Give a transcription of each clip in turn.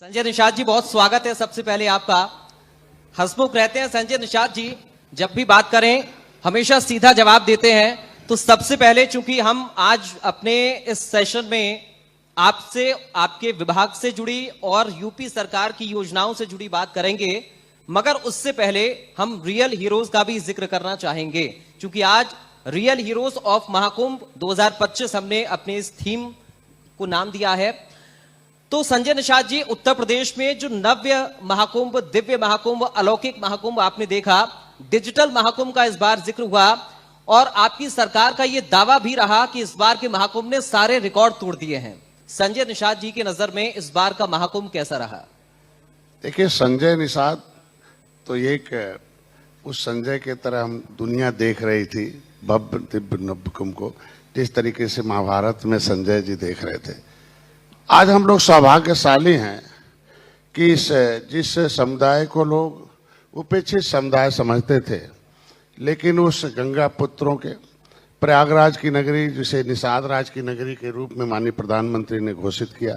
संजय निषाद जी, बहुत स्वागत है सबसे पहले आपका। हंसमुख रहते हैं संजय निषाद जी, जब भी बात करें हमेशा सीधा जवाब देते हैं। तो सबसे पहले चूंकि हम आज अपने इस सेशन में आपसे, आपके विभाग से जुड़ी और यूपी सरकार की योजनाओं से जुड़ी बात करेंगे, मगर उससे पहले हम रियल हीरोज का भी जिक्र करना चाहेंगे, क्योंकि आज रियल हीरोज ऑफ महाकुंभ 2025 हमने अपने इस थीम को नाम दिया है। तो संजय निषाद जी, उत्तर प्रदेश में जो नव्य महाकुंभ, दिव्य महाकुंभ, अलौकिक महाकुंभ आपने देखा, डिजिटल महाकुंभ का इस बार जिक्र हुआ और आपकी सरकार का यह दावा भी रहा कि इस बार के महाकुंभ ने सारे रिकॉर्ड तोड़ दिए हैं। संजय निषाद जी की नजर में इस बार का महाकुंभ कैसा रहा? देखिए, संजय निषाद तो एक उस संजय के तरह हम दुनिया देख रही थी, भव्य दिव्य नव्य कुंभ को, जिस तरीके से महाभारत में संजय जी देख रहे थे। आज हम लोग सौभाग्यशाली हैं कि जिस समुदाय को लोग उपेक्षित समुदाय समझते थे, लेकिन उस गंगा पुत्रों के प्रयागराज की नगरी, जिसे निषाद राज की नगरी के रूप में माननीय प्रधानमंत्री ने घोषित किया,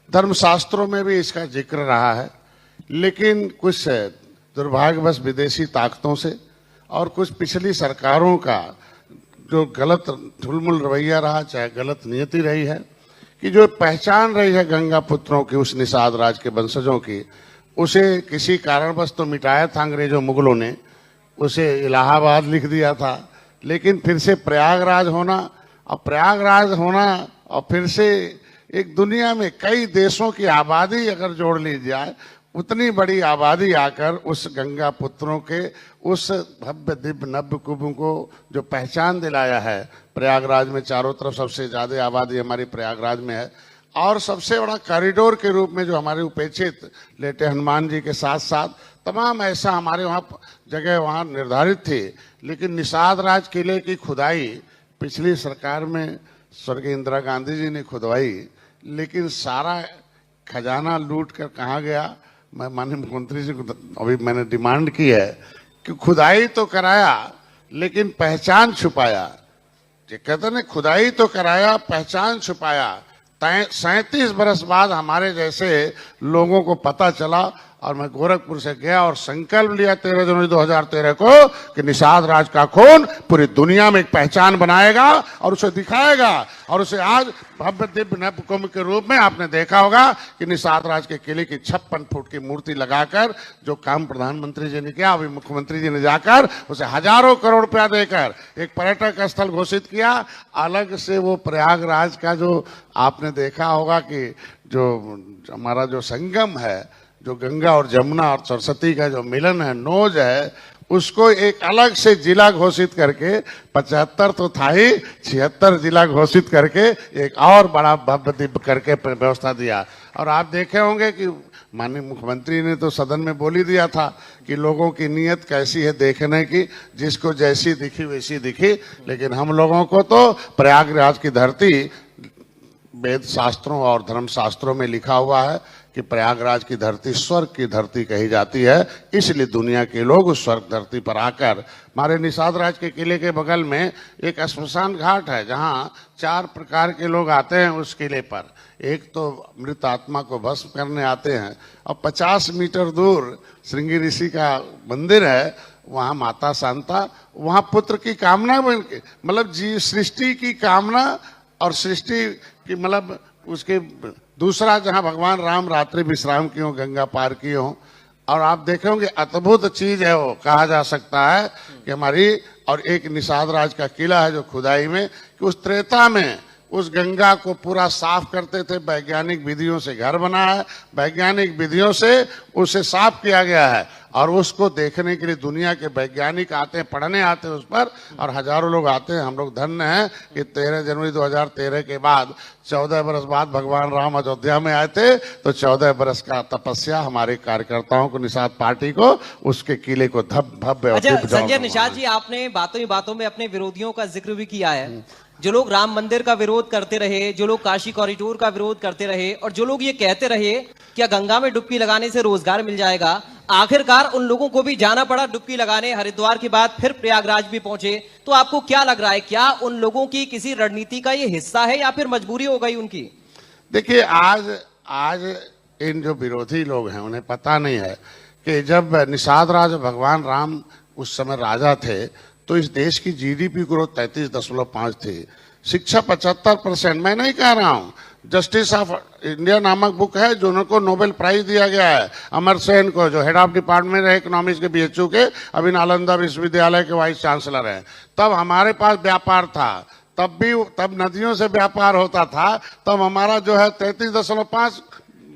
धर्मशास्त्रों में भी इसका जिक्र रहा है। लेकिन कुछ दुर्भाग्यवश विदेशी ताकतों से और कुछ पिछली सरकारों का जो गलत ढुलमुल रवैया रहा, चाहे गलत नियति रही है, कि जो पहचान रही है गंगा पुत्रों की, उस निषाद राज के वंशजों की, उसे किसी कारणवश तो मिटाया था अंग्रेजों मुगलों ने, उसे इलाहाबाद लिख दिया था, लेकिन फिर से प्रयागराज होना और फिर से एक दुनिया में कई देशों की आबादी अगर जोड़ ली जाए, उतनी बड़ी आबादी आकर उस गंगा पुत्रों के उस भव्य दिव्य नव्य कुंभ को जो पहचान दिलाया है। प्रयागराज में चारों तरफ सबसे ज्यादा आबादी हमारी प्रयागराज में है, और सबसे बड़ा कॉरिडोर के रूप में जो हमारे उपेक्षित लेटे हनुमान जी के साथ साथ तमाम ऐसा हमारे वहाँ जगह वहाँ निर्धारित थी। लेकिन निषाद राज किले की खुदाई पिछली सरकार में स्वर्गीय इंदिरा गांधी जी ने खुदवाई, लेकिन सारा खजाना लूट कर कहाँ गया? मैं माननीय मुख्यमंत्री जी को अभी मैंने डिमांड की है कि खुदाई तो कराया लेकिन पहचान छुपाया। ये कहते हैं, खुदाई तो कराया, पहचान छुपाया। 37 बरस बाद हमारे जैसे लोगों को पता चला, और मैं गोरखपुर से गया और संकल्प लिया 13 जनवरी 2013 को कि निषाद राज का खून पूरी दुनिया में एक पहचान बनाएगा और उसे दिखाएगा। और उसे आज भव्य दिव्य नव्य कुंभ के रूप में आपने देखा होगा कि निषाद राज के किले की 56 फुट की मूर्ति लगाकर जो काम प्रधानमंत्री जी ने किया, अभी मुख्यमंत्री जी ने जाकर उसे हजारों करोड़ रुपया देकर एक पर्यटक स्थल घोषित किया। अलग से वो प्रयागराज का जो आपने देखा होगा कि जो हमारा जो संगम है, जो गंगा और जमुना और सरस्वती का जो मिलन है, नोज है, उसको एक अलग से जिला घोषित करके, 75 तो था ही, 76 जिला घोषित करके एक और बड़ा भव्य दिव्य करके व्यवस्था दिया। और आप देखे होंगे कि माननीय मुख्यमंत्री ने तो सदन में बोल ही दिया था कि लोगों की नीयत कैसी है देखने की, जिसको जैसी दिखी वैसी दिखी। लेकिन हम लोगों को तो प्रयागराज की धरती, वेद शास्त्रों और धर्म शास्त्रों में लिखा हुआ है कि प्रयागराज की धरती स्वर्ग की धरती कही जाती है। इसलिए दुनिया के लोग उस स्वर्ग धरती पर आकर, हमारे निषाद राज के किले के बगल में एक श्मशान घाट है, जहाँ 4 प्रकार के लोग आते हैं उस किले पर। एक तो मृत आत्मा को भस्म करने आते हैं, और 50 मीटर दूर श्रृंगी ऋषि का मंदिर है, वहाँ माता शांता, वहाँ पुत्र की कामना, मतलब जी सृष्टि की कामना और सृष्टि की, मतलब उसके दूसरा जहां भगवान राम रात्रि विश्राम की हो, गंगा पार की हो। और आप देखेंगे अद्भुत चीज है वो, कहा जा सकता है कि हमारी, और एक निषाद राज का किला है जो खुदाई में, कि उस त्रेता में उस गंगा को पूरा साफ करते थे, वैज्ञानिक विधियों से घर बना है, वैज्ञानिक विधियों से उसे साफ किया गया है, और उसको देखने के लिए दुनिया के वैज्ञानिक आते हैं, पढ़ने आते हैं उस पर, और हजारों लोग आते हैं। हम लोग धन्य हैं कि 13 जनवरी 2013 के बाद 14 बरस बाद भगवान राम अयोध्या में आए थे, तो 14 बरस का तपस्या हमारे कार्यकर्ताओं को, निषाद पार्टी को, उसके किले को भव्य। अच्छा संजय निषाद जी, आपने बातों ही बातों में अपने विरोधियों का जिक्र भी किया है। जो लोग राम मंदिर का विरोध करते रहे, जो लोग काशी कॉरिडोर का विरोध करते रहे, और जो लोग ये कहते रहे कि गंगा में डुबकी लगाने से रोजगार मिल जाएगा, आखिरकार उन लोगों को भी जाना पड़ा डुबकी लगाने, हरिद्वार के बाद फिर प्रयागराज भी पहुंचे। तो आपको क्या लग रहा है, क्या उन लोगों की किसी रणनीति का ये हिस्सा है या फिर मजबूरी हो गई उनकी? देखिए, आज इन जो विरोधी लोग हैं उन्हें पता नहीं है कि जब निषाद राज भगवान राम उस समय राजा थे तो इस देश की जीडीपी ग्रोथ 33.5 थी, शिक्षा 75%। मैं नहीं कह रहा हूं, जस्टिस ऑफ इंडिया नामक बुक है जो उनको नोबेल प्राइज दिया गया है, अमर सेन को, जो हेड ऑफ डिपार्टमेंट है इकोनॉमिक्स के बीएचयू के, अभी नालंदा विश्वविद्यालय के वाइस चांसलर हैं। तब हमारे पास व्यापार था, तब नदियों से व्यापार होता था, तब हमारा जो है 33.5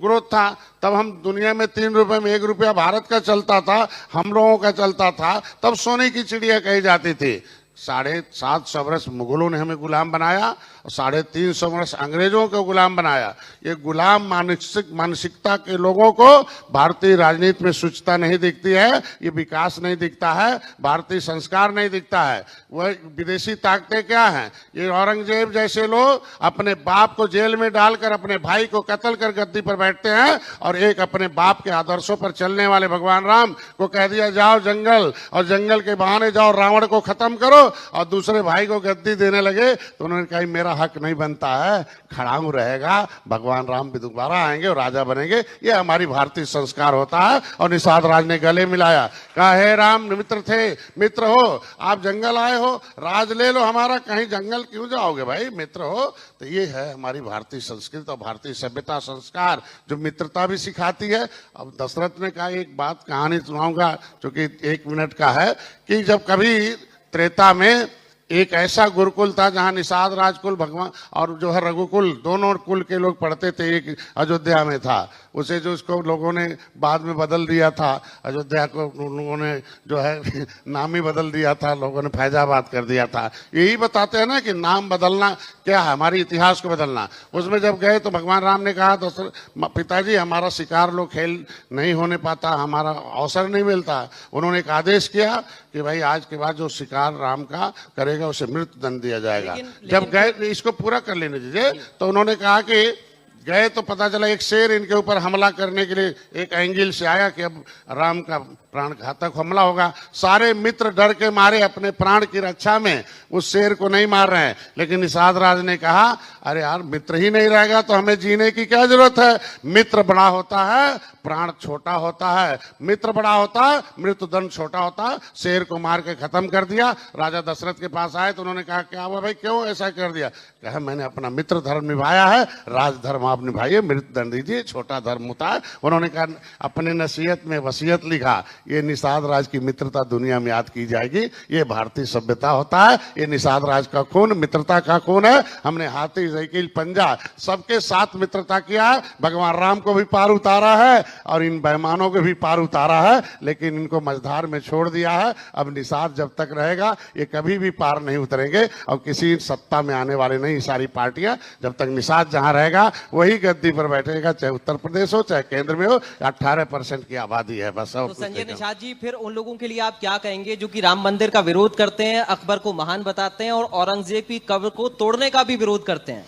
ग्रोथ था। तब हम दुनिया में 3 रुपए में 1 रुपया भारत का चलता था, हम लोगों का चलता था। तब सोने की चिड़िया कही जाती थी। 750 वर्ष मुगलों ने हमें गुलाम बनाया और 350 वर्ष अंग्रेजों को गुलाम बनाया। ये गुलाम मानसिकता के लोगों को भारतीय राजनीति में शुचिता नहीं दिखती है, ये विकास नहीं दिखता है, भारतीय संस्कार नहीं दिखता है। वह विदेशी ताकतें क्या हैं? ये औरंगजेब जैसे लोग अपने बाप को जेल में डालकर अपने भाई को कत्ल कर गद्दी पर बैठते हैं, और एक अपने बाप के आदर्शों पर चलने वाले भगवान राम को कह दिया जाओ जंगल, और जंगल के बहाने जाओ रावण को खत्म करो, और दूसरे भाई को गद्दी देने लगे। तो उन्होंने कहा मेरा हक नहीं बनता है, खड़ाऊ रहेगा, भगवान राम भी दोबारा आएंगे और राजा बनेंगे। ये हमारी भारतीय संस्कार होता है। और निषाद राज ने गले मिलाया, कहा हे राम मित्र थे, मित्र हो, आप जंगल आए हो, राज ले लो हमारा, कहीं जंगल क्यों जाओगे भाई, मित्र हो। तो ये है हमारी भारतीय संस्कृति और भारतीय सभ्यता संस्कार, जो मित्रता भी सिखाती है। अब दशरथ ने कहा, एक बात कहानी सुनाऊंगा जो कि 1 मिनट का है, कि जब कभी त्रेता में एक ऐसा गुरुकुल था जहां निषाद राजकुल भगवान और जो है रघुकुल, दोनों कुल के लोग पढ़ते थे। एक अयोध्या में था, उसे जो उसको लोगों ने बाद में बदल दिया था, अयोध्या को लोगों ने जो है नाम ही बदल दिया था, लोगों ने फैजाबाद कर दिया था। यही बताते हैं ना कि नाम बदलना क्या है, हमारी इतिहास को बदलना। उसमें जब गए तो भगवान राम ने कहा, तो पिताजी हमारा शिकार लोग खेल नहीं होने पाता, हमारा अवसर नहीं मिलता। उन्होंने एक आदेश किया कि भाई आज के बाद जो शिकार राम का करेगा उसे मृत्यु दंड दिया जाएगा। जब गए, इसको पूरा कर लेने दीजिए, तो उन्होंने कहा कि गए तो पता चला एक शेर इनके ऊपर हमला करने के लिए एक एंगल से आया कि अब राम का प्राण घातक हमला होगा। सारे मित्र डर के मारे अपने प्राण की रक्षा में उस शेर को नहीं मार रहे हैं। लेकिन निषाद राज ने कहा, अरे यार मित्र ही नहीं रहेगा तो हमें जीने की क्या जरूरत है। मित्र बड़ा होता है, प्राण छोटा होता है। मित्र बड़ा होता है, मृत्यु दंड छोटा होता है। शेर को मार के खत्म कर दिया। राजा दशरथ के पास आए तो उन्होंने कहा, क्या हुआ भाई, क्यों ऐसा कर दिया? कहा मैंने अपना मित्र धर्म निभाया है, राज धर्म आप निभाइए, मृत्यु दंड दीजिए, छोटा धर्म होता है। उन्होंने कहा, अपने नसीहत में वसीयत लिखा, ये निषाद राज की मित्रता दुनिया में याद की जाएगी। ये भारतीय सभ्यता होता है, ये निषाद राज का खून मित्रता का खून है। हमने हाथी साइकिल पंजा सबके साथ मित्रता किया है। भगवान राम को भी पार उतारा है और इन बेईमानों को भी पार उतारा है, लेकिन इनको मझधार में छोड़ दिया है। अब निषाद जब तक रहेगा ये कभी भी पार नहीं उतरेंगे और किसी सत्ता में आने वाले नहीं सारी पार्टियां। जब तक निषाद जहां रहेगा वही गद्दी पर बैठेगा, चाहे उत्तर प्रदेश हो चाहे केंद्र में हो। 18% की आबादी है बस। तो संजय निषाद जी, फिर उन लोगों के लिए आप क्या कहेंगे जो कि राम मंदिर का विरोध करते हैं, अकबर को महान बताते हैं और औरंगजेब की कब्र को तोड़ने का भी विरोध करते हैं?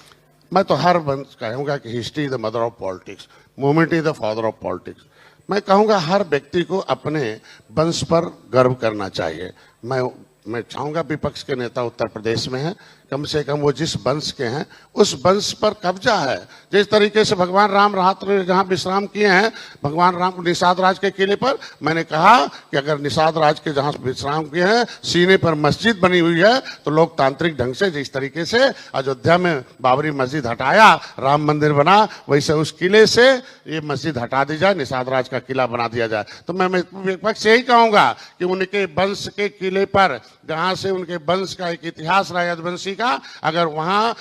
मैं तो हर वंश कहूंगा कि history is the mother of politics, movement is the father of politics. मैं कहूंगा हर व्यक्ति को अपने वंश पर गर्व करना चाहिए। मैं चाहूंगा विपक्ष के नेता उत्तर प्रदेश में हैं, कम से कम वो जिस वंश के हैं उस वंश पर कब्जा है। जिस तरीके से भगवान राम रात्र जहां विश्राम किए हैं, भगवान राम निषाद राज के किले पर, मैंने कहा कि अगर निषाद राज के जहां विश्राम किए हैं सीने पर मस्जिद बनी हुई है, तो लोकतांत्रिक ढंग से जिस तरीके से अयोध्या में बाबरी मस्जिद हटाया, राम मंदिर बना, वैसे उस किले से ये मस्जिद हटा दी जाए, निषाद राज का किला बना दिया जाए। तो मैं विपक्ष से यही कहूंगा कि उनके वंश के किले पर, जहां से उनके वंश का एक इतिहास रहा यदुवंशी का, अगर वहां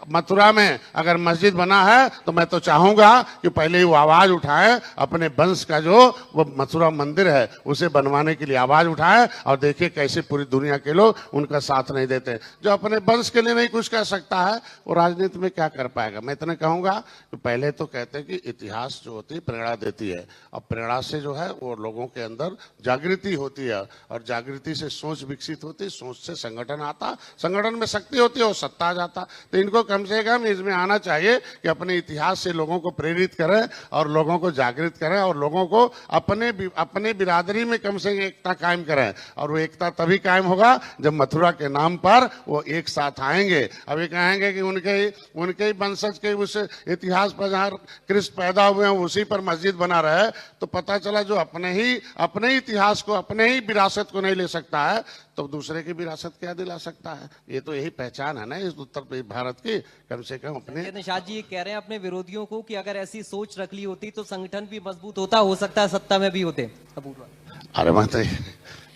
मथुरा में अगर मस्जिद बना है तो मैं तो चाहूंगा कि पहले ही वो आवाज उठाए, अपने वंश का जो वो मथुरा मंदिर है उसे बनवाने के लिए आवाज उठाए। और देखिए कैसे पूरी दुनिया के लोग उनका साथ नहीं देते। जो अपने वंश के लिए नहीं कुछ कर सकता है वो राजनीति में क्या कर पाएगा। मैं इतना कहूंगा कि पहले तो कहते हैं कि इतिहास जो होती है प्रेरणा देती है, और प्रेरणा से जो है वो लोगों के अंदर जागृति होती है, और जागृति से सोच विकसित होती है, सोच से संगठन आता, संगठन में शक्ति होती है और सत्ता आ जाता। तो इनको कम से कम इसमें आना चाहिए कि अपने इतिहास से लोगों को प्रेरित करें और लोगों को जागृत करें और लोगों को अपने बिरादरी में कम से कम एकता कायम करें। और वो एकता तभी कायम होगा जब मथुरा के नाम पर वो एक साथ आएंगे। अब ये कहेंगे कि उनके ही वंशज के उस इतिहास पर जहाँ कृष्ण पैदा हुए हैं उसी पर मस्जिद बना रहे, तो पता चला जो अपने इतिहास को, अपने ही विरासत को नहीं ले सकता है तो दूसरे की विरासत क्या दिला सकता है। ये तो यही पहचान है ना इस उत्तर प्रदेश भारत की। कम से कम अपने निषाद जी ये कह रहे हैं अपने विरोधियों को कि अगर ऐसी सोच रख ली होती तो संगठन भी मजबूत होता, हो सकता है सत्ता में भी होते। अपूर्वा, अरे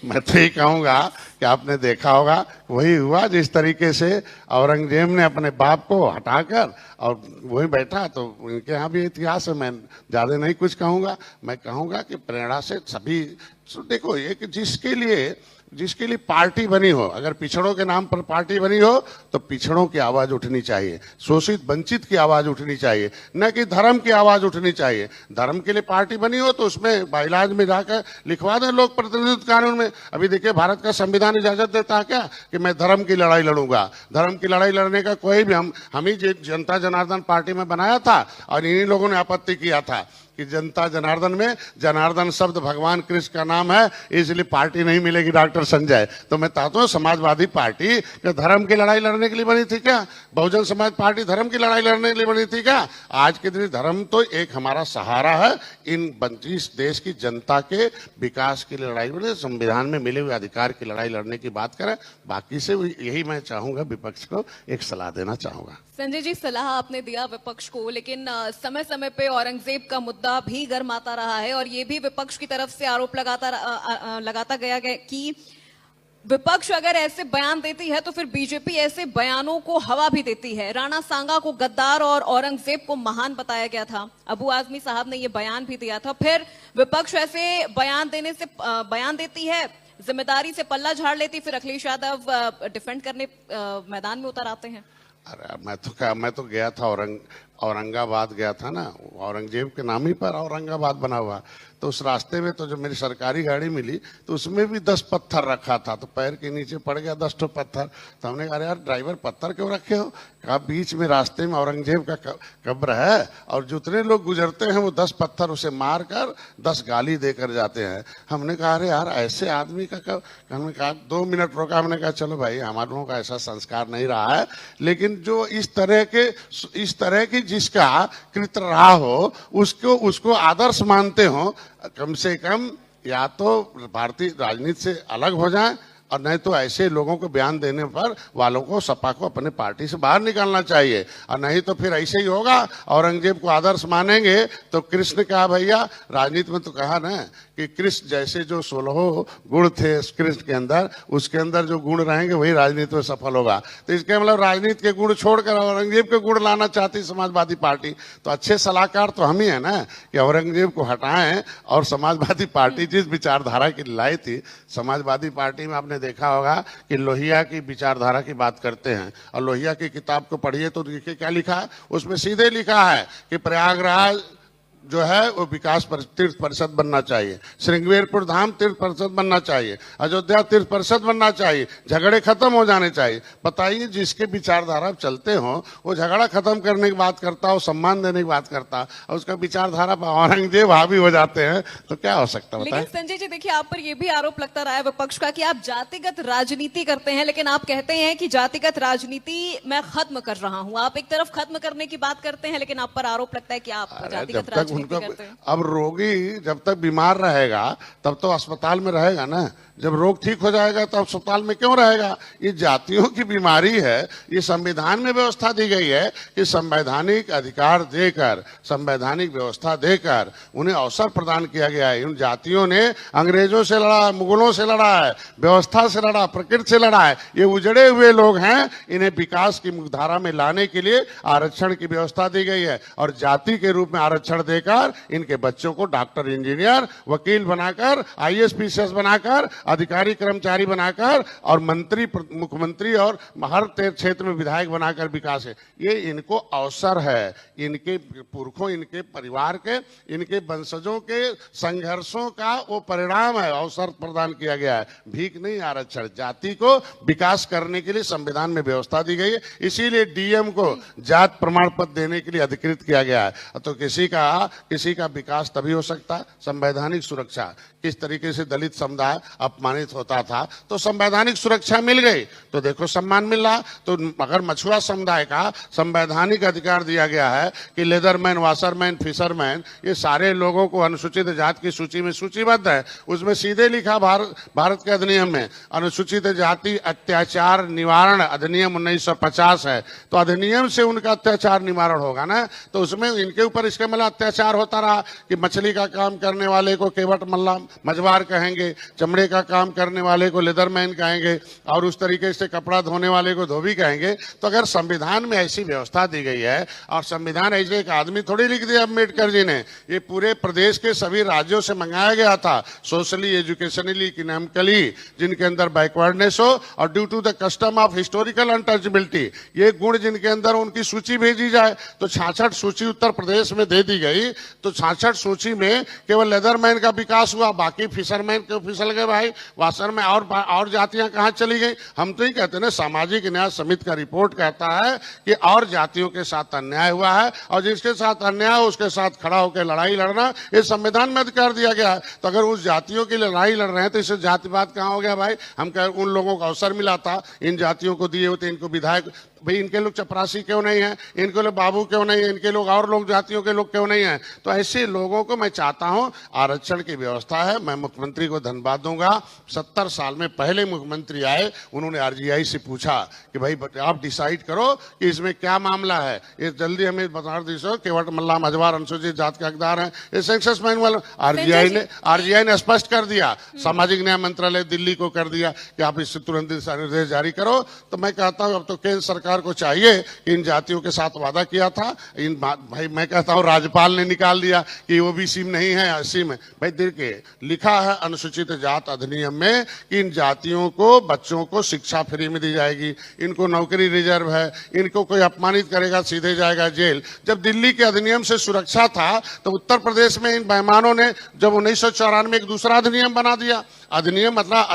मैं तो ये कहूंगा कि आपने देखा होगा वही हुआ जिस तरीके से औरंगजेब ने अपने बाप को हटाकर और वही बैठा, तो उनके यहाँ भी इतिहास है। मैं ज्यादा नहीं कुछ कहूंगा, मैं कहूंगा कि प्रेरणा से सभी देखो, एक जिसके लिए पार्टी बनी हो, अगर पिछड़ों के नाम पर पार्टी बनी हो तो पिछड़ों की आवाज उठनी चाहिए, शोषित वंचित की आवाज उठनी चाहिए, न कि धर्म की आवाज उठनी चाहिए। धर्म के लिए पार्टी बनी हो तो उसमें बाइलाज में जाकर लिखवा दें लोक प्रतिनिधित्व कानून में। अभी देखिए भारत का संविधान इजाजत देता है क्या कि मैं धर्म की लड़ाई लड़ूंगा। धर्म की लड़ाई लड़ने का कोई भी हम ही जनता जनार्दन पार्टी में बनाया था और इन्हीं लोगों ने आपत्ति किया था कि जनता जनार्दन में जनार्दन शब्द भगवान कृष्ण का नाम है, इसलिए पार्टी नहीं मिलेगी डॉक्टर संजय। तो मैं कहता हूं समाजवादी पार्टी धर्म की लड़ाई लड़ने के लिए बनी थी क्या? बहुजन समाज पार्टी धर्म की लड़ाई लड़ने के लिए बनी थी क्या? आज के दिन धर्म तो एक हमारा सहारा है इन इस देश की जनता के विकास की लड़ाई में, संविधान में मिले हुए अधिकार की लड़ाई लड़ने की बात करें। बाकी से यही मैं चाहूंगा, विपक्ष को एक सलाह देना चाहूंगा। संजय जी, सलाह आपने दिया विपक्ष को, लेकिन समय समय पे औरंगजेब का मुद्दा भी गर्माता रहा है और ये भी विपक्ष की तरफ से आरोप लगाता गया कि विपक्ष अगर ऐसे बयान देती है तो फिर बीजेपी ऐसे बयानों को हवा भी देती है। राणा सांगा को गद्दार और औरंगजेब को महान बताया गया था। अबू आजमी साहब ने ये बयान भी दिया था। फिर विपक्ष ऐसे बयान देती है, जिम्मेदारी से पल्ला झाड़ लेती, फिर अखिलेश यादव डिफेंड करने मैदान में उतर आते हैं। अरे मैं तो गया था औरंगाबाद गया था ना, औरंगजेब के नाम ही पर औरंगाबाद बना हुआ। तो उस रास्ते में तो जब मेरी सरकारी गाड़ी मिली तो उसमें भी 10 पत्थर रखा था, तो पैर के नीचे पड़ गया 10 ठो पत्थर। तो हमने कहा यार ड्राइवर पत्थर क्यों रखे हो? कहा बीच में रास्ते में औरंगजेब का कब्र है और जितने लोग गुजरते हैं वो 10 पत्थर उसे मार कर 10 गाली देकर जाते हैं। हमने कहा अरे यार ऐसे आदमी का हमने कहा 2 मिनट रोका, हमने कहा चलो भाई हमारे लोगों का ऐसा संस्कार नहीं रहा है, लेकिन जो इस तरह की जिसका कृत्य रहा हो उसको आदर्श मानते हो, कम से कम या तो भारतीय राजनीति से अलग हो जाएं और नहीं तो ऐसे लोगों को बयान देने पर वालों को सपा को अपने पार्टी से बाहर निकालना चाहिए। और नहीं तो फिर ऐसे ही होगा, औरंगजेब को आदर्श मानेंगे तो कृष्ण का भैया राजनीति में तो कहा ना कि कृष्ण जैसे जो 16 गुण थे कृष्ण के अंदर, उसके अंदर जो गुण रहेंगे वही राजनीति में सफल होगा। तो इसके मतलब राजनीति के गुण छोड़कर औरंगजेब के गुण लाना चाहती समाजवादी पार्टी। तो अच्छे सलाहकार तो हम ही है ना कि औरंगजेब को हटाएं और समाजवादी पार्टी जिस विचारधारा की लाई थी, समाजवादी पार्टी में आपने देखा होगा कि लोहिया की विचारधारा की बात करते हैं और लोहिया की किताब को पढ़िए तो देखिए क्या लिखा है। उसमें सीधे लिखा है कि प्रयागराज जो है वो विकास तीर्थ परिषद बनना चाहिए, श्रृंगेरपुर धाम तीर्थ परिषद बनना चाहिए, अयोध्या तीर्थ परिषद बनना चाहिए, झगड़े खत्म हो जाने चाहिए। बताइए जिसके विचारधारा चलते हो वो झगड़ा खत्म करने की बात करता हो, सम्मान देने की बात करता और उसका विचारधारा पर औरंगजेब हावी हो जाते हैं तो क्या हो सकता है? लेकिन संजय जी देखिए, आप पर यह भी आरोप लगता रहा है विपक्ष का कि आप जातिगत राजनीति करते हैं, लेकिन आप कहते हैं कि जातिगत राजनीति मैं खत्म कर रहा हूं। आप एक तरफ खत्म करने की बात करते हैं लेकिन आप पर आरोप लगता है कि आप जातिगत राजनीति करते हैं। अब रोगी जब तक बीमार रहेगा तब तो अस्पताल में रहेगा ना, जब रोग ठीक हो जाएगा तो अस्पताल में क्यों रहेगा? ये जातियों की बीमारी है। ये संविधान में व्यवस्था दी गई है कि संवैधानिक अधिकार देकर, संवैधानिक व्यवस्था देकर उन्हें अवसर प्रदान किया गया है। उन जातियों ने अंग्रेजों से लड़ा, मुगलों से लड़ा है, व्यवस्था से लड़ा, प्रकृति से लड़ा है। ये उजड़े हुए लोग हैं, इन्हें विकास की मुख्यधारा में लाने के लिए आरक्षण की व्यवस्था दी गई है और जाति के रूप में आरक्षण देकर इनके बच्चों को डॉक्टर, इंजीनियर, वकील बनाकर, IAS PCS बनाकर अधिकारी कर्मचारी बनाकर और मंत्री मुख्यमंत्री और हर क्षेत्र में विधायक बनाकर विकास है। ये इनको अवसर है, इनके पुरखों, इनके परिवार के, इनके वंशजों के संघर्षों का वो परिणाम है, अवसर प्रदान किया गया है। भीख नहीं, आरक्षण। जाति को विकास करने के लिए संविधान में व्यवस्था दी गई है, इसीलिए डीएम को जात प्रमाण पत्र देने के लिए अधिकृत किया गया है। तो किसी का विकास तभी हो सकता है, संवैधानिक सुरक्षा। किस तरीके से दलित समुदाय अपमानित होता था, तो संवैधानिक सुरक्षा मिल गई तो देखो सम्मान मिल रहा। तो अगर मछुआ समुदाय का संवैधानिक अधिकार दिया गया है कि लेदरमैन, वाशरमैन, फिशरमैन, ये सारे लोगों को अनुसूचित जाति की सूची में सूचीबद्ध है। उसमें सीधे लिखा भारत के अधिनियम में अनुसूचित जाति अत्याचार निवारण अधिनियम 1950 है। तो अधिनियम से उनका अत्याचार निवारण होगा ना। तो उसमें इनके ऊपर इसके मतलब अत्याचार होता रहा कि मछली का काम करने वाले को केवट मल्ला मझवार कहेंगे, चमड़े का काम करने वाले को लेदरमैन कहेंगे, और उस तरीके से कपड़ा धोने वाले को धोबी कहेंगे। तो अगर संविधान में ऐसी व्यवस्था दी गई है, और संविधान ऐसे एक आदमी थोड़ी लिख दिया अम्बेडकर जी ने, ये पूरे प्रदेश के सभी राज्यों से मंगाया गया था, सोशली, एजुकेशनली, इकोनॉमिकली, जिनके अंदर बैकवर्डनेस हो और due to the custom of historical untouchability, ये गुण जिनके अंदर उनकी सूची भेजी जाए। तो 66 सूची उत्तर प्रदेश में दे दी गई। तो 66 सूची में केवल लेदरमैन का विकास हुआ, बाकी फिशरमैन क्यों फिसल गए भाई, वाशर में और जातियां कहां चली गई। हम तो ही कहते हैं ना, सामाजिक न्याय समिति का रिपोर्ट कहता है कि और जातियों के साथ अन्याय हुआ है, और जिसके साथ अन्याय हो उसके साथ खड़ा होकर लड़ाई लड़ना ये संविधान में अधिकार दिया गया है। तो अगर उस जातियों की लड़ाई लड़ रहे हैं तो इससे जातिवाद कहां हो गया भाई। हम कह उन लोगों को अवसर मिला था, इन जातियों को दिए होते, इनको विधायक, भाई इनके लोग चपरासी क्यों नहीं है, इनके लोग बाबू क्यों नहीं है, इनके लोग और लोग जातियों के लोग क्यों नहीं है। तो ऐसे लोगों को मैं चाहता हूं, आरक्षण की व्यवस्था है। मैं मुख्यमंत्री को धन्यवाद दूंगा। 70 साल में पहले मुख्यमंत्री आए, उन्होंने आरजीआई से पूछा कि भाई आप डिसाइड करो कि इसमें क्या मामला है, ये जल्दी हमें बता दीजिए। केवट मल्ला मझवार अनुसूचित जाति के हकदार हैं, ये सेंसस मैनुअल आरजीआई ने स्पष्ट कर दिया। सामाजिक न्याय मंत्रालय दिल्ली को कर दिया कि आप इससे तुरंत दिशा निर्देश जारी करो। तो मैं कहता हूं अब तो केंद्र सरकार को चाहिए कि इन जातियों के साथ वादा किया था, इन भाई मैं कहता हूं राज्यपाल ने निकाल दिया कि ओबीसी में नहीं है, एससी में। भाई देखिए लिखा है अनुसूचित जाति अधिनियम में कि इन जातियों को, बच्चों को शिक्षा फ्री में दी जाएगी, इनको नौकरी रिजर्व है, इनको कोई अपमानित करेगा सीधे जाएगा जेल। जब दिल्ली के अधिनियम से सुरक्षा था तो उत्तर प्रदेश में इन बेईमानों ने जब 1994 में एक दूसरा अधिनियम बना दिया। अधिनियम मतलब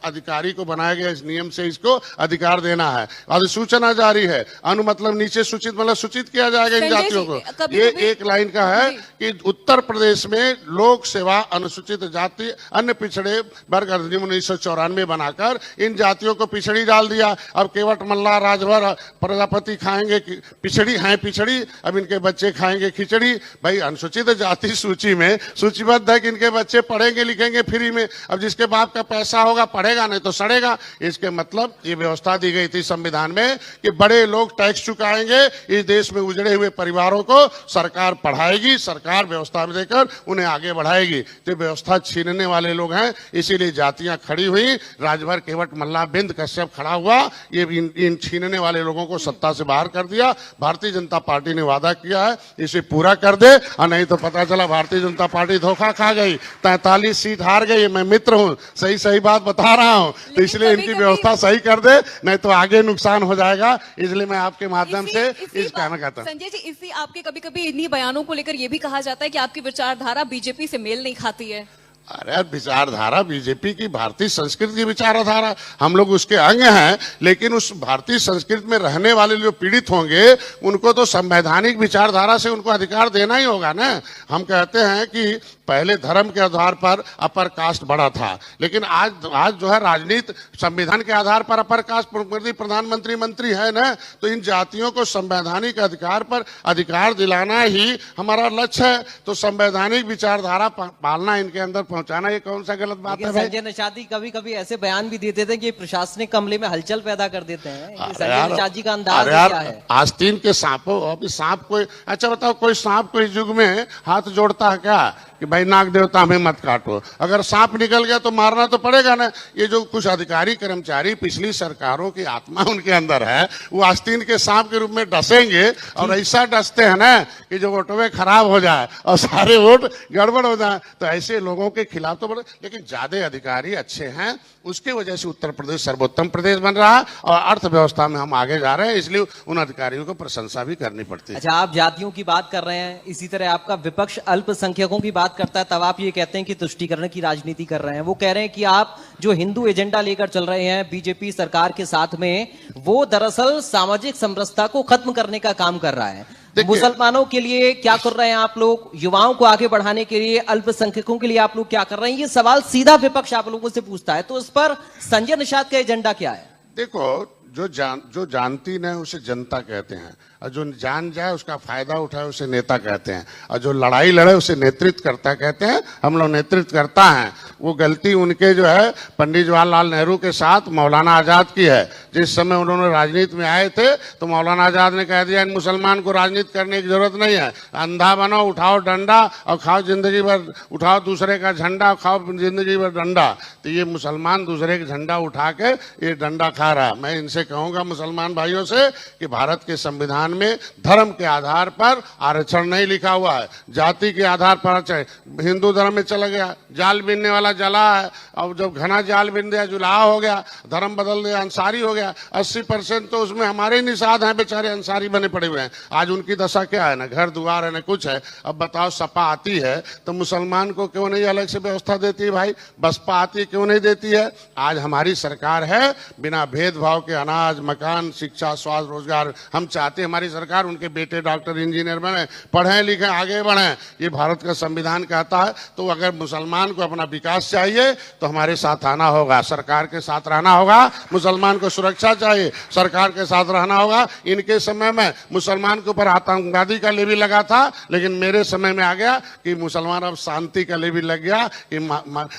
अधिकारी को बनाया गया, इस नियम से इसको अधिकार देना है। अधिसूचना जारी है, अनु मतलब नीचे सूचित, मतलब सूचित किया जाएगा इन जातियों को। ये एक लाइन का है कि उत्तर प्रदेश में लोक सेवा अनुसूचित जाति अन्य पिछड़े वर्ग अधिनियम 1994 बनाकर इन जातियों को पिछड़ी डाल दिया। अब केवट मल्ला, राजभर, प्रजापति खाएंगे पिछड़ी, हैं पिछड़ी, अब इनके बच्चे खाएंगे खिचड़ी। भाई अनुसूचित जाति सूची में सूचीबद्ध है कि इनके बच्चे पढ़ेंगे लिखेंगे फ्री में। अब जिसके बाप का पैसा होगा पढ़ेगा, नहीं तो सड़ेगा। इसके मतलब ये व्यवस्था दी गई थी संविधान में कि बड़े लोग टैक्स चुकाएंगे, इस देश में उजड़े हुए परिवारों को सरकार पढ़ाएगी, सरकार व्यवस्था में देकर उन्हें आगे बढ़ाएगी। तो व्यवस्था छीनने वाले लोग हैं, इसीलिए जातियां खड़ी हुई। राजभर, केवट मल्ला, बिंद कश्यप खड़ा हुआ, ये इन छीनने वाले लोगों को सत्ता से बाहर कर दिया। भारतीय जनता पार्टी ने वादा किया है इसे पूरा कर दे, और नहीं तो पता चला भारतीय जनता पार्टी धोखा खा गई, 43 सीट हार गई। मैं मित्र हूं, सही बात बता रहा हूं, तो इसलिए इनकी व्यवस्था सही कर दे, नहीं तो आगे नुकसान हो जाएगा। इसलिए मैं आपके माध्यम से इस कहना चाहता हूं। संजय जी, इसी आपके कभी-कभी इन्हीं बयानों को लेकर यह भी कहा जाता है कि आपकी विचारधारा बीजेपी से मेल नहीं खाती है। अरे विचारधारा बीजेपी की, भारतीय संस्कृति की विचारधारा, हम लोग उसके अंग हैं, लेकिन उस भारतीय संस्कृति में रहने वाले जो पीड़ित होंगे उनको तो संवैधानिक विचारधारा से उनको अधिकार देना ही होगा ना। हम कहते हैं कि पहले धर्म के आधार पर अपर कास्ट बड़ा था, लेकिन आज जो है राजनीति संविधान के आधार पर अपर कास्ट प्रधानमंत्री मंत्री है ना। तो इन जातियों को संवैधानिक अधिकार पर अधिकार दिलाना ही हमारा लक्ष्य है। तो संवैधानिक विचारधारा पालना, इनके अंदर पहुंचाना, ये कौन सा गलत बात है? संजय निषाद कभी कभी ऐसे बयान भी देते थे कि प्रशासनिक अमले में हलचल पैदा कर देते हैं। संजय निषाद जी का अंदाज क्या है? आस्तीन के सांपों, अभी सांप कोई, अच्छा बताओ, कोई सांप कोई युग में हाथ जोड़ता है क्या? कि भाई नाग देवता हमें मत काटो। अगर सांप निकल गया तो मारना तो पड़ेगा ना। ये जो कुछ अधिकारी कर्मचारी पिछली सरकारों की आत्मा उनके अंदर है, वो आस्तीन के सांप के रूप में डसेंगे और ऐसा डसते हैं ना कि जो वोटवे खराब हो जाए और सारे वोट गड़बड़ हो जाए। तो ऐसे लोगों के खिलाफ तो बड़े, लेकिन ज्यादा अधिकारी अच्छे हैं, उसके वजह से उत्तर प्रदेश सर्वोत्तम प्रदेश बन रहा है और अर्थव्यवस्था में हम आगे जा रहे हैं, इसलिए उन अधिकारियों को प्रशंसा भी करनी पड़ती है। अच्छा, आप जातियों की बात कर रहे हैं, इसी तरह आपका विपक्ष अल्पसंख्यकों की बात करता है, तब आप ये कहते हैं कि तुष्टीकरण की राजनीति कर रहे हैं। वो कह रहे हैं कि आप जो हिंदू एजेंडा लेकर चल रहे हैं बीजेपी सरकार के साथ में, वो दरअसल सामाजिक समरसता को खत्म करने का काम कर रहा है। मुसलमानों के लिए क्या कर रहे हैं आप लोग, युवाओं को आगे बढ़ाने के लिए, अल्पसंख्यकों के लिए आप लोग क्या कर रहे हैं? ये सवाल सीधा विपक्ष आप लोगों से पूछता है, तो उस पर संजय निषाद का एजेंडा क्या है? देखो, जो जानती नहीं उसे जनता कहते हैं, और जो जान जाए उसका फायदा उठाए उसे नेता कहते हैं, और जो लड़ाई लड़े उसे नेतृत्व करता कहते हैं। हम लोग नेतृत्व करता है। वो गलती उनके जो है पंडित जवाहरलाल नेहरू के साथ मौलाना आजाद की है। जिस समय उन्होंने राजनीति में आए थे तो मौलाना आजाद ने कह दिया इन मुसलमान को राजनीति करने की जरूरत नहीं है, अंधा बनो, उठाओ डंडा और खाओ जिंदगी भर, उठाओ दूसरे का झंडा और खाओ जिंदगी भर डंडा। तो ये मुसलमान दूसरे का झंडा उठा के ये डंडा खा रहा है। मैं इनसे कहूंगा मुसलमान भाइयों से कि भारत के संविधान में धर्म के आधार पर आरक्षण नहीं लिखा हुआ है, जाति के आधार पर आरक्षण। हिंदू धर्म में चला गया, जाल बीनने वाला जला है, और जब घना जाल बीन दिया जुलाहा हो गया, धर्म बदल दिया, अंसारी हो गया। 80% तो उसमें हमारे निषाद हैं, बेचारे अंसारी बने पड़े हुए हैं। आज उनकी दशा क्या है, ना घर द्वार है ना कुछ है। अब बताओ, सपा आती है तो मुसलमान को क्यों नहीं अलग से व्यवस्था देती है भाई? बसपा आती है क्यों नहीं देती है? आज हमारी सरकार है, बिना भेदभाव के अनाज, मकान, शिक्षा, स्वास्थ्य, रोजगार हम चाहते हैं हमारी सरकार उनके बेटे डॉक्टर इंजीनियर बने, पढ़े लिखे आगे बढ़े। ये भारत का संविधान कहता है। तो अगर मुसलमान को अपना विकास चाहिए तो हमारे साथ आना होगा, सरकार के साथ रहना होगा। मुसलमान को सुरक्षा चाहिए, सरकार के साथ रहना होगा। इनके समय में मुसलमान के ऊपर आतंकवादी का लेबी लगा था, लेकिन मेरे समय में आ गया कि मुसलमान अब शांति का लेबी लग गया कि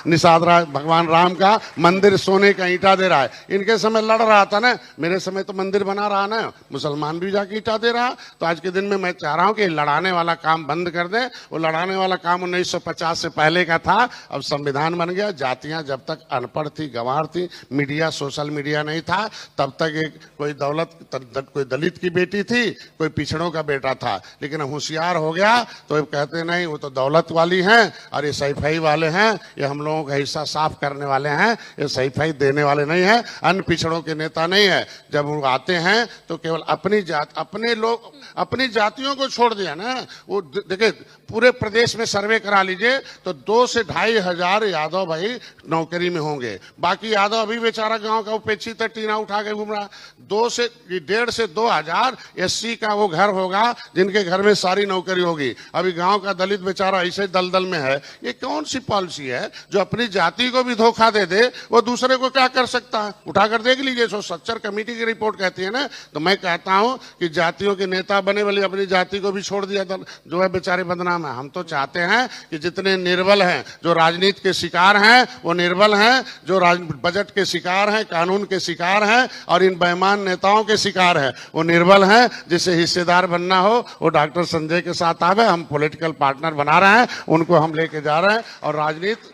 निषाद भगवान राम का मंदिर सोने का ईंटा दे रहा है। इनके समय लड़ रहा था ना, मेरे समय तो मंदिर बना रहा ना, मुसलमान भी जाके ईंटा दे रहा। तो आज के दिन में मैं चाह रहा हूं कि लड़ाने वाला काम बंद कर दे। वो लड़ाने वाला काम 1950 से पहले का था, अब संविधान बन गया। जातियां जब तक अनपढ़ थी, गंवार थी, मीडिया, सोशल मीडिया नहीं था, तब तक एक कोई कोई दलित की बेटी थी, कोई पिछड़ों का बेटा था। लेकिन होशियार हो गया तो कहते नहीं वो तो दौलत वाली हैं और ये सैफई वाले हैं, ये हम लोगों का हिस्सा साफ करने वाले हैं, ये सैफई देने वाले नहीं है, अन्य पिछड़ों के नेता नहीं है। जब वो आते हैं तो केवल अपनी जात, अपने लोग, अपनी जातियों को छोड़ दिया ना। वो देखिए, पूरे प्रदेश में सर्वे करा लीजिए तो 2 से 2.5 हजार यादव भाई नौकरी में होंगे। बाकी यादव अभी बेचारा गांव का उपेक्षित टीना उठा के घूम रहा। 1.5 से 2 हजार एससी का वो घर होगा जिनके घर में सारी नौकरी होगी। अभी गांव का दलित बेचारा ऐसे दलदल में है। ये कौन सी पॉलिसी है जो अपनी जाति को भी धोखा दे दे? वो दूसरे को क्या कर सकता है? उठाकर देख लीजिए, सच्चर कमेटी की रिपोर्ट कहती है ना। तो मैं कहता हूं कि जातियों के नेता बने वाले अपनी जाति को भी छोड़ दिया जो है बेचारे बदनाम है। हम तो चाहते हैं कि जितने निर्बल हैं, जो राजनीति के शिकार हैं वो निर्बल हैं, जो बजट के शिकार हैं, कानून के शिकार हैं और इन बेईमान नेताओं के शिकार हैं, वो निर्बल हैं। जिसे हिस्सेदार बनना हो वो डॉक्टर संजय के साथ आवे। हम पॉलिटिकल पार्टनर बना रहे हैं, उनको हम लेके जा रहे हैं। और राजनीति,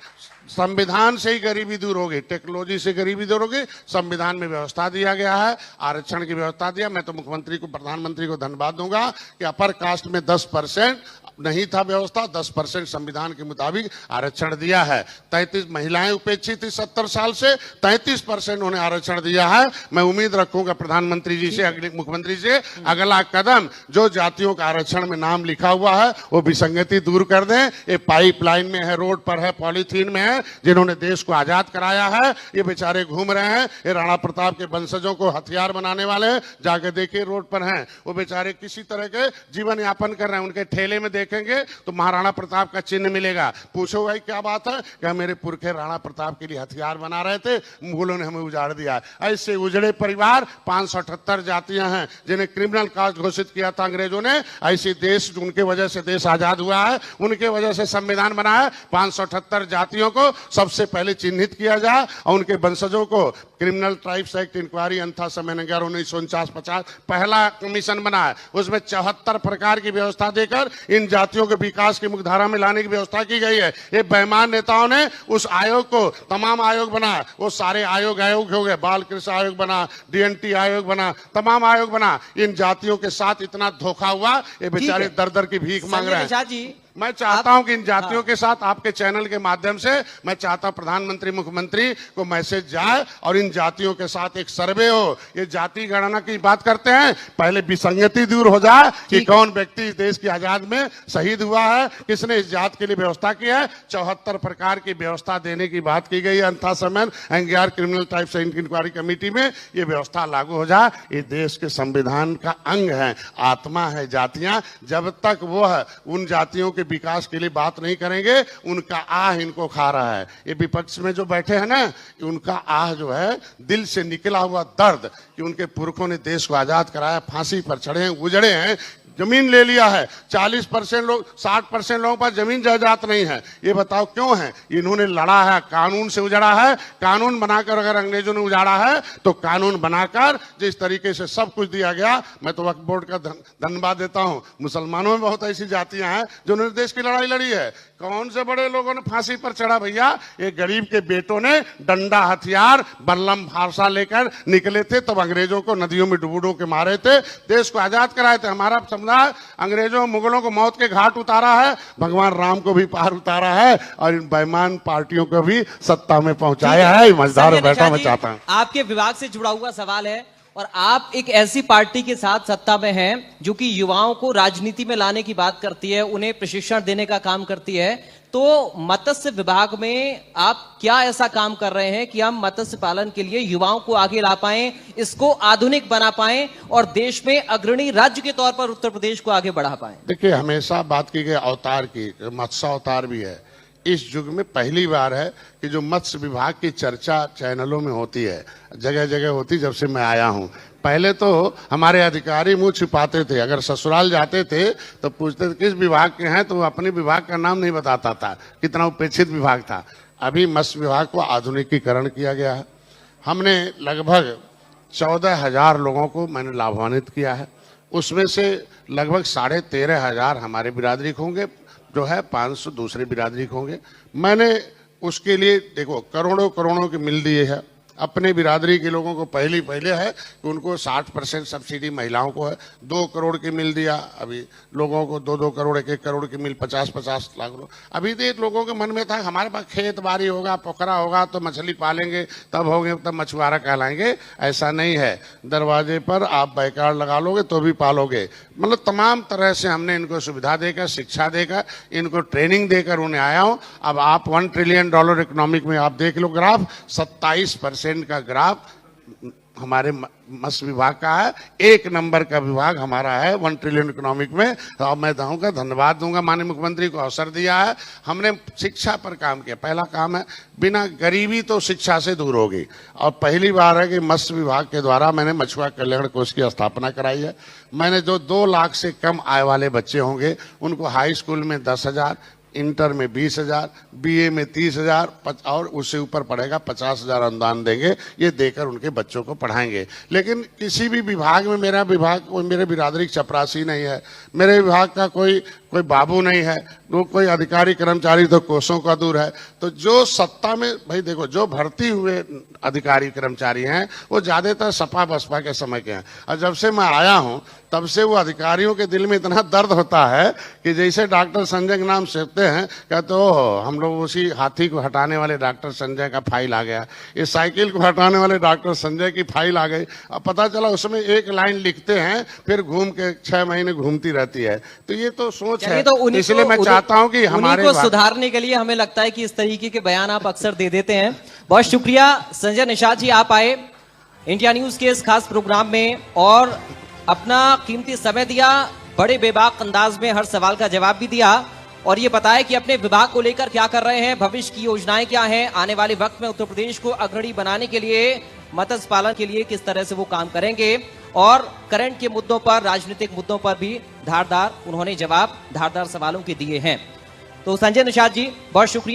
संविधान से ही गरीबी दूर होगी, टेक्नोलॉजी से गरीबी दूर होगी। संविधान में व्यवस्था दिया गया है, आरक्षण की व्यवस्था दिया। मैं तो मुख्यमंत्री को, प्रधानमंत्री को धन्यवाद दूंगा कि अपर कास्ट में 10% नहीं था व्यवस्था, 10% संविधान के मुताबिक आरक्षण दिया है। 33 महिलाएं उपेक्षित थी 70 साल से, 33% उन्हें आरक्षण दिया है। मैं उम्मीद रखूंगा प्रधानमंत्री जी से, अगले मुख्यमंत्री से, अगला कदम जो जातियों का आरक्षण में नाम लिखा हुआ है वो विसंगति दूर कर दें। ये पाइपलाइन में है, रोड पर है, पॉलीथीन में है, जिन्होंने देश को आजाद कराया है, ये बेचारे घूम रहे हैं। ये राणा प्रताप के वंशजों को हथियार बनाने वाले हैं, जाके देखिए रोड पर हैं। वो बेचारे किसी तरह के जीवन यापन कर रहे हैं। उनके ठेले में देखेंगे तो महाराणा प्रताप का चिन्ह मिलेगा। पूछो भाई क्या बात है? क्या मेरे पुरखे राणा प्रताप के लिए हथियार बना रहे थे, मुगलों ने हमें उजाड़ दिया। ऐसे उजड़े परिवार 578 जातियां हैं जिन्हें क्रिमिनल कास्ट घोषित किया था अंग्रेजों ने। ऐसी देश, उनके वजह से देश आजाद हुआ है, उनके वजह से संविधान बना है। 578 जातियों को सबसे पहले चिन्हित किया जाए और उनके वंशजों को क्रिमिनल ट्राइब्स एक्ट इंक्वायरी अंथा समय 1949-50 पहला कमीशन बना है, उसमें 74 प्रकार की व्यवस्था देकर इन जातियों के विकास की मुख्यधारा में लाने की व्यवस्था की गई है। ये बेईमान नेताओं ने उस आयोग को, तमाम आयोग बना, वो सारे आयोग हो गए, बाल कृष्ण आयोग बना, डीएनटी आयोग बना, तमाम आयोग बना। इन जातियों के साथ इतना धोखा हुआ, ये बेचारे दर दर की भीख मांग रहे हैं। जी मैं चाहता हूं कि इन जातियों के साथ आपके चैनल के माध्यम से मैं चाहता हूं प्रधानमंत्री मुख्यमंत्री को मैसेज जाए और इन जातियों के साथ एक सर्वे हो। ये जाति गणना की बात करते हैं, पहले विसंगति दूर हो जाए कि कौन व्यक्ति इस देश की आजाद में शहीद हुआ है, किसने इस जात के लिए व्यवस्था की है। 74 प्रकार की व्यवस्था देने की बात की गई है अंथा समय एंगियार क्रिमिनल ट्राइब्स इंक्वायरी कमेटी में। ये व्यवस्था लागू हो जाए। ये देश के संविधान का अंग है, आत्मा है जातियां। जब तक वो है उन जातियों के विकास के लिए बात नहीं करेंगे, उनका आह इनको खा रहा है। ये विपक्ष में जो बैठे हैं ना, उनका आह जो है दिल से निकला हुआ दर्द कि उनके पुरखों ने देश को आजाद कराया, फांसी पर चढ़े हैं, उजड़े हैं, जमीन ले लिया है। 40% लोग, 60% लोगों पर जमीन जायदाद नहीं है। ये बताओ क्यों है? इन्होंने लड़ा है, कानून से उजड़ा है। कानून बनाकर अगर अंग्रेजों ने उजाड़ा है तो कानून बनाकर जिस तरीके से सब कुछ दिया गया, मैं तो वक्फ बोर्ड का धन्यवाद देता हूं। मुसलमानों में बहुत ऐसी जातियां हैं जिन्होंने देश की लड़ाई लड़ी है। कौन से बड़े लोगों ने फांसी पर चढ़ा भैया? ये गरीब के बेटों ने डंडा, हथियार, बल्लम, फारसा लेकर निकले थे, तब अंग्रेजों को नदियों में डुबो के मारे थे, देश को आजाद कराए थे। हमारा अंग्रेजों मुगलों को मौत के घाट उतारा है, भगवान राम को भी पार उतारा है और इन बेईमान पार्टियों को भी सत्ता में पहुंचाया है। मजेदार बैठा मैं चाहता हूं। आपके विभाग से जुड़ा हुआ सवाल है, और आप एक ऐसी पार्टी के साथ सत्ता में हैं जो कि युवाओं को राजनीति में लाने की बात करती है, उन्हें प्रशिक्षण देने का काम करती है। तो मत्स्य विभाग में आप क्या ऐसा काम कर रहे हैं कि हम मत्स्य पालन के लिए युवाओं को आगे ला पाएं, इसको आधुनिक बना पाएं और देश में अग्रणी राज्य के तौर पर उत्तर प्रदेश को आगे बढ़ा पाएं? देखिए, हमेशा बात की गई अवतार की, मत्स्य अवतार भी है। इस युग में पहली बार है कि जो मत्स्य विभाग की चर्चा चैनलों में होती है, जगह जगह होती, जब से मैं आया हूं। पहले तो हमारे अधिकारी मुंह छिपाते थे, अगर ससुराल जाते थे तो पूछते थे किस विभाग के हैं, तो वो अपने विभाग का नाम नहीं बताता था, कितना उपेक्षित विभाग था। अभी मत्स्य विभाग को आधुनिकीकरण किया गया है। हमने लगभग 14,000 लोगों को मैंने लाभान्वित किया है। उसमें से लगभग 13,500 हमारे बिरादरी के होंगे, जो है 500 दूसरे बिरादरी के होंगे। मैंने उसके लिए देखो करोड़ों की मिल दिए है। अपने बिरादरी के लोगों को पहले है कि उनको 60% सब्सिडी महिलाओं को है। 2 करोड़ की मिल दिया। अभी लोगों को 2-2 करोड़, 1-1 करोड़ की मिल, 50-50 लाख लोग। अभी तो लोगों के मन में था हमारे पास खेत बाड़ी होगा, पोखरा होगा तो मछली पालेंगे, तब होंगे, तब मछुआरा कहलाएंगे। ऐसा नहीं है। दरवाजे पर आप बैकार्ड लगा लोगे तो भी पालोगे। मतलब तमाम तरह से हमने इनको सुविधा देकर, शिक्षा देकर, इनको ट्रेनिंग देकर उन्हें आया हूं। अब आप $1 ट्रिलियन इकोनॉमिक में आप देख लो ग्राफ, 27% का ग्राफ हमारे मत्स्य विभाग का है। 1 नंबर का विभाग हमारा है 1 ट्रिलियन इकोनॉमिक में। तो मैं कहूँगा, धन्यवाद दूंगा माननीय मुख्यमंत्री को, अवसर दिया है। हमने शिक्षा पर काम किया। पहला काम है, बिना गरीबी तो शिक्षा से दूर होगी। और पहली बार है कि मत्स्य विभाग के द्वारा मैंने मछुआ कल्याण कोष की स्थापना कराई है। मैंने जो 2 लाख से कम आय वाले बच्चे होंगे उनको हाई स्कूल में 10,000, इंटर में 20,000, बीए में 30,000 और उससे ऊपर पढ़ेगा 50,000 अनुदान देंगे। ये देकर उनके बच्चों को पढ़ाएंगे। लेकिन किसी भी विभाग में मेरा विभाग, मेरे बिरादरी चपरासी नहीं है, मेरे विभाग का कोई बाबू नहीं है, वो कोई अधिकारी कर्मचारी तो कोसों का दूर है। तो जो सत्ता में, भाई देखो, जो भर्ती हुए अधिकारी कर्मचारी हैं वो ज्यादातर सपा बसपा के समय के हैं। और जब से मैं आया हूं तब से वो अधिकारियों के दिल में इतना दर्द होता है कि जैसे डॉक्टर संजय के नाम सुनते हैं, कहते हो हम लोग उसी हाथी को हटाने वाले डॉक्टर संजय का फाइल आ गया, इस साइकिल को हटाने वाले डॉक्टर संजय की फाइल आ गई। अब पता चला उसमें एक लाइन लिखते हैं, फिर घूम के 6 महीने घूमती रहती है। तो ये तो सोच है। तो इसलिए मैं चाहता हूं कि हमारे को सुधारने के लिए हमें लगता है कि इस तरीके के बयान आप अक्सर दे देते हैं। बहुत शुक्रिया संजय निषाद जी, आप आए इंडिया न्यूज के इस खास प्रोग्राम में और अपना कीमती समय दिया, बड़े बेबाक अंदाज में हर सवाल का जवाब भी दिया और ये बताया कि अपने विभाग को लेकर क्या कर रहे हैं, भविष्य की योजनाएं क्या हैं, आने वाले वक्त में उत्तर प्रदेश को अग्रणी बनाने के लिए, मत्स्य पालन के लिए किस तरह से वो काम करेंगे और करंट के मुद्दों पर, राजनीतिक मुद्दों पर भी धारदार उन्होंने जवाब, धारदार सवालों के दिए हैं। तो संजय निषाद जी, बहुत शुक्रिया।